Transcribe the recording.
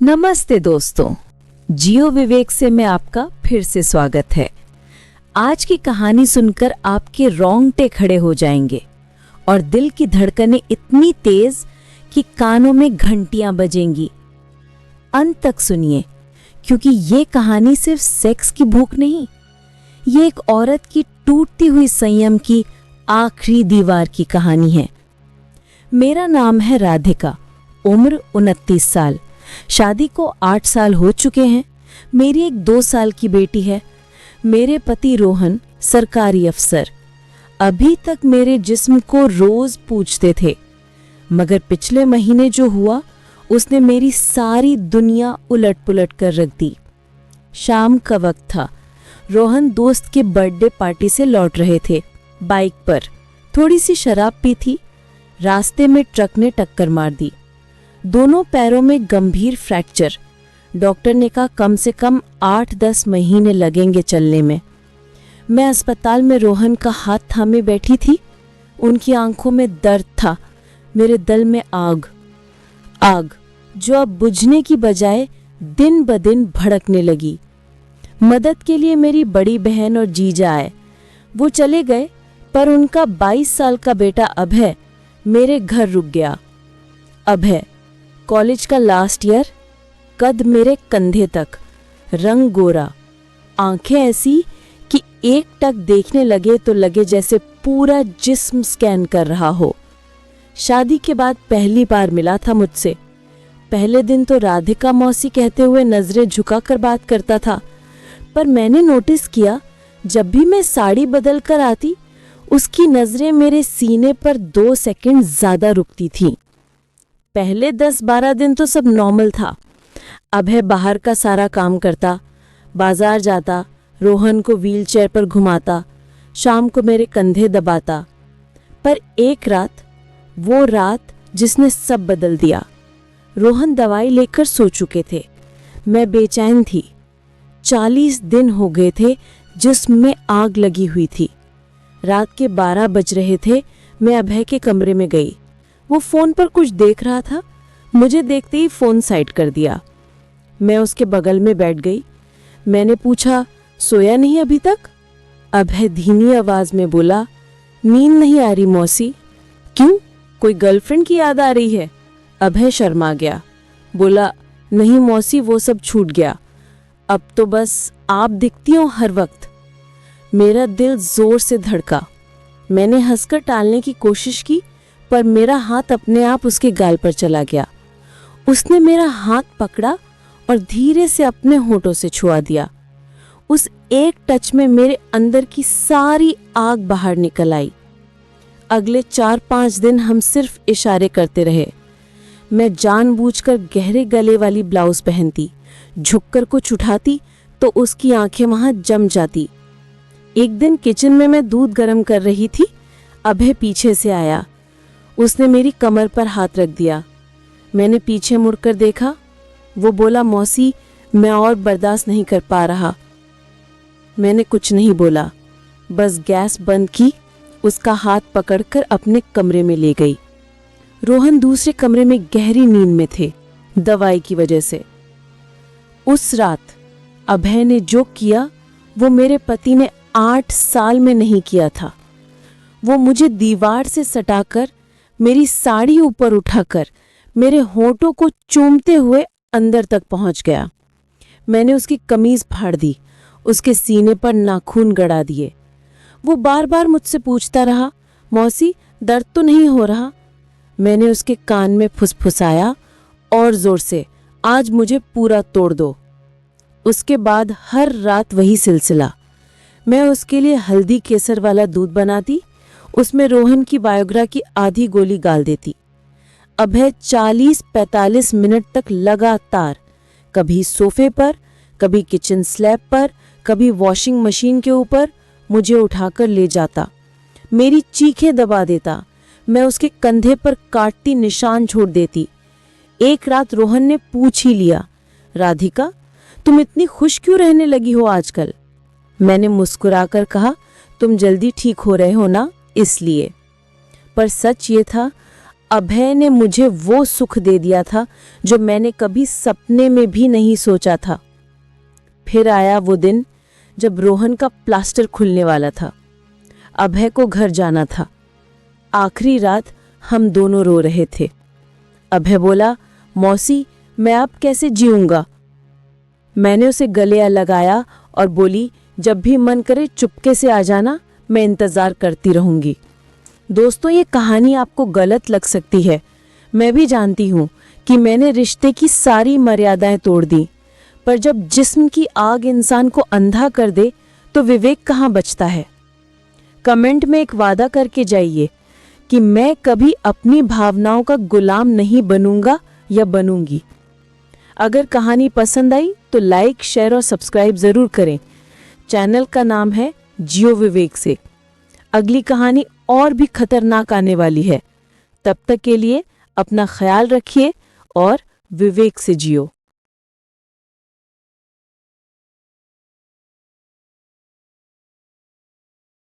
नमस्ते दोस्तों, जियो विवेक से मैं आपका फिर से स्वागत है। आज की कहानी सुनकर आपके रोंगटे खड़े हो जाएंगे और दिल की धड़कनें इतनी तेज कि कानों में घंटियां बजेंगी। अंत तक सुनिए, क्योंकि ये कहानी सिर्फ सेक्स की भूख नहीं, ये एक औरत की टूटती हुई संयम की आखिरी दीवार की कहानी है। मेरा नाम है राधिका, उम्र 29 साल। शादी को 8 साल हो चुके हैं। मेरी एक 2 साल की बेटी है। मेरे पति रोहन सरकारी अफसर। अभी तक मेरे जिस्म को रोज पूछते थे, मगर पिछले महीने जो हुआ उसने मेरी सारी दुनिया उलट पुलट कर रख दी। शाम का वक्त था। रोहन दोस्त के बर्थडे पार्टी से लौट रहे थे। बाइक पर थोड़ी सी शराब पी थी। रास्ते में ट्रक ने टक्कर मार दी। दोनों पैरों में गंभीर फ्रैक्चर। डॉक्टर ने कहा कम से कम 8-10 महीने लगेंगे चलने में। मैं अस्पताल में रोहन का हाथ थामे बैठी थी। उनकी आंखों में दर्द था, मेरे दिल में आग जो अब बुझने की बजाय दिन ब दिन भड़कने लगी। मदद के लिए मेरी बड़ी बहन और जीजा आए। वो चले गए, पर उनका 22 साल का बेटा अभय मेरे घर रुक गया। अभय कॉलेज का लास्ट ईयर, कद मेरे कंधे तक, रंग गोरा, आंखें ऐसी कि एक टक देखने लगे तो लगे जैसे पूरा जिस्म स्कैन कर रहा हो। शादी के बाद पहली बार मिला था मुझसे। पहले दिन तो राधिका मौसी कहते हुए नजरें झुकाकर बात करता था, पर मैंने नोटिस किया जब भी मैं साड़ी बदल कर आती, उसकी नजरें मेरे सीने पर 2 सेकंड ज्यादा रुकती थीं। पहले 10-12 दिन तो सब नॉर्मल था। अभय बाहर का सारा काम करता, बाजार जाता, रोहन को व्हीलचेयर पर घुमाता, शाम को मेरे कंधे दबाता। पर एक रात, वो रात जिसने सब बदल दिया। रोहन दवाई लेकर सो चुके थे। मैं बेचैन थी। 40 दिन हो गए थे जिस्म में आग लगी हुई थी। रात के 12 बज रहे थे। मैं अभय के कमरे में गई। वो फोन पर कुछ देख रहा था। मुझे देखते ही फोन साइड कर दिया। मैं उसके बगल में बैठ गई। मैंने पूछा, सोया नहीं अभी तक? अभय धीमी आवाज में बोला, नींद नहीं आ रही मौसी। क्यों, कोई गर्लफ्रेंड की याद आ रही है? अभय शर्मा गया, बोला, नहीं मौसी, वो सब छूट गया। अब तो बस आप दिखती हो हर वक्त। मेरा दिल जोर से धड़का। मैंने हंसकर टालने की कोशिश की, पर मेरा हाथ अपने आप उसके गाल पर चला गया। उसने मेरा हाथ पकड़ा और धीरे से अपने होठों से छुआ दिया। उस एक टच में मेरे अंदर की सारी आग बाहर निकल आई। अगले 4-5 दिन हम सिर्फ इशारे करते रहे। मैं जानबूझकर गहरे गले वाली ब्लाउज पहनती, झुककर कुछ उठाती तो उसकी आंखें वहां जम जाती। एक दिन किचन में मैं दूध गर्म कर रही थी। अभय पीछे से आया। उसने मेरी कमर पर हाथ रख दिया। मैंने पीछे मुड़कर देखा। वो बोला, मौसी, मैं और बर्दाश्त नहीं कर पा रहा। मैंने कुछ नहीं बोला, बस गैस बंद की, उसका हाथ पकड़कर अपने कमरे में ले गई। रोहन दूसरे कमरे में गहरी नींद में थे, दवाई की वजह से। उस रात अभय ने जो किया वो मेरे पति ने 8 साल में नहीं किया था। वो मुझे दीवार से सटाकर, मेरी साड़ी ऊपर उठाकर, मेरे होठों को चूमते हुए अंदर तक पहुंच गया। मैंने उसकी कमीज फाड़ दी, उसके सीने पर नाखून गड़ा दिए। वो बार बार मुझसे पूछता रहा, मौसी, दर्द तो नहीं हो रहा? मैंने उसके कान में फुसफुसाया और जोर से, आज मुझे पूरा तोड़ दो। उसके बाद हर रात वही सिलसिला। मैं उसके लिए हल्दी केसर वाला दूध बनाती, उसमें रोहन की वायोग्रा की आधी गोली गाल देती। अभय 40-45 मिनट तक लगातार, कभी सोफे पर, कभी किचन स्लैब पर, कभी वॉशिंग मशीन के ऊपर मुझे उठाकर ले जाता, मेरी चीखें दबा देता। मैं उसके कंधे पर काटती निशान छोड़ देती। एक रात रोहन ने पूछ ही लिया, राधिका, तुम इतनी खुश क्यों रहने लगी हो आजकल? मैंने मुस्कुराकर कहा, तुम जल्दी ठीक हो रहे हो ना, इसलिए। पर सच ये था, अभय ने मुझे वो सुख दे दिया था जो मैंने कभी सपने में भी नहीं सोचा था। फिर आया वो दिन जब रोहन का प्लास्टर खुलने वाला था। अभय को घर जाना था। आखिरी रात हम दोनों रो रहे थे। अभय बोला, मौसी मैं अब कैसे जीऊंगा। मैंने उसे गले लगाया और बोली, जब भी मन करे चुपके से आ जाना, मैं इंतज़ार करती रहूंगी। दोस्तों, ये कहानी आपको गलत लग सकती है। मैं भी जानती हूँ कि मैंने रिश्ते की सारी मर्यादाएं तोड़ दी, पर जब जिस्म की आग इंसान को अंधा कर दे तो विवेक कहाँ बचता है। कमेंट में एक वादा करके जाइए कि मैं कभी अपनी भावनाओं का गुलाम नहीं बनूंगा या बनूंगी। अगर कहानी पसंद आई तो लाइक, शेयर और सब्सक्राइब ज़रूर करें। चैनल का नाम है जियो विवेक से। अगली कहानी और भी खतरनाक आने वाली है। तब तक के लिए अपना ख्याल रखिए और विवेक से जियो।